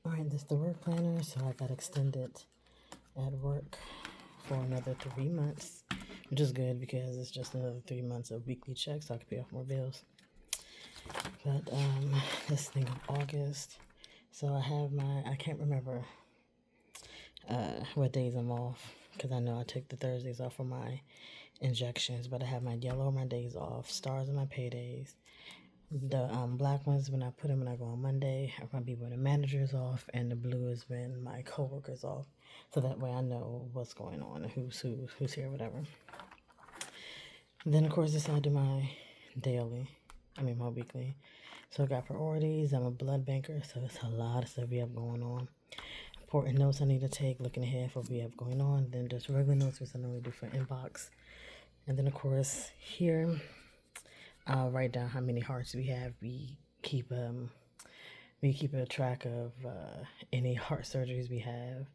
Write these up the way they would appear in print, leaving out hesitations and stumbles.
All right, this is the work planner, so I got extended at work for another 3 months, which is good because it's just another 3 months of weekly checks, so I can pay off more bills. But this thing of August, so I can't remember what days I'm off because I know I take the Thursdays off for my injections, but I have my yellow on my days off, stars on my paydays. The black ones when I put them when I go on Monday are gonna be when the manager's off, and the blue is when my coworker's off. So that way I know what's going on, who's here, whatever. And then of course this I do my my weekly. So I got priorities. I'm a blood banker, so it's a lot of stuff we have going on. Important notes I need to take, looking ahead for what we have going on. Then just regular notes, which I normally do for inbox. And then of course here I'll write down how many hearts we have. We keep a track of any heart surgeries we have.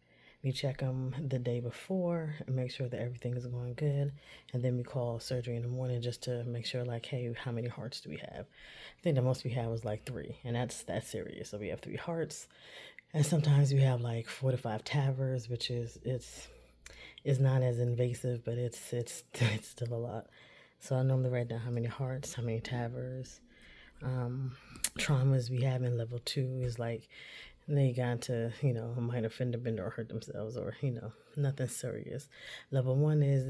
We check them the day before and make sure that everything is going good. And then we call surgery in the morning just to make sure, like, hey, how many hearts do we have? I think the most we have was like 3, and that's serious. So we have 3 hearts, and sometimes we have like 4 to 5 TAVRs, which is it's not as invasive, but it's still a lot. So I normally write down how many hearts, how many TAVRs. Traumas we have in level 2 is like they got to, might have fender bender or hurt themselves, or, nothing serious. Level 1 is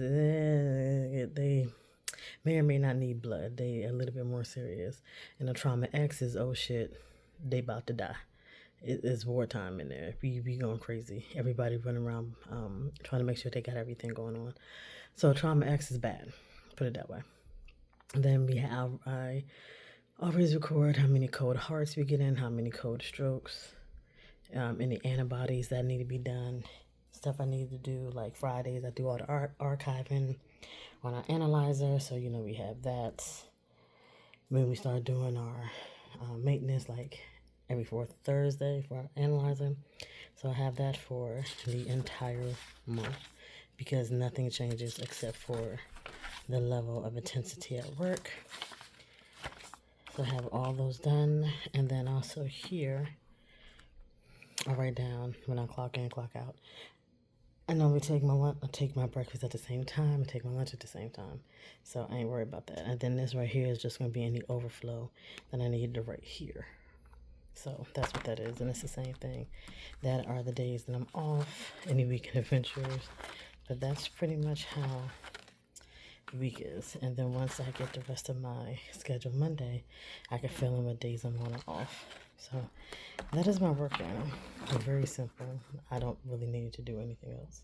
they may or may not need blood. They a little bit more serious. And the trauma X is, oh shit, they about to die. It's wartime in there. We going crazy. Everybody running around trying to make sure they got everything going on. So trauma X is bad, put it that way. Then I always record how many cold hearts we get in, how many cold strokes, any antibodies that need to be done, stuff I need to do. Like Fridays, I do all the archiving on our analyzer, so we have that. When we start doing our maintenance, like every 4th Thursday for our analyzer, so I have that for the entire month because nothing changes except for the level of intensity at work. So I have all those done, and then also here I write down when I clock in, clock out. I normally take my breakfast at the same time, and take my lunch at the same time, so I ain't worried about that. And then this right here is just going to be any overflow that I need to write here. So that's what that is, and it's the same thing. That are the days that I'm off, any weekend adventures, but that's pretty much how the week is. And then once I get the rest of my schedule Monday, I can fill in what days I'm on and off. So that is my work journal. It's very simple. I don't really need to do anything else.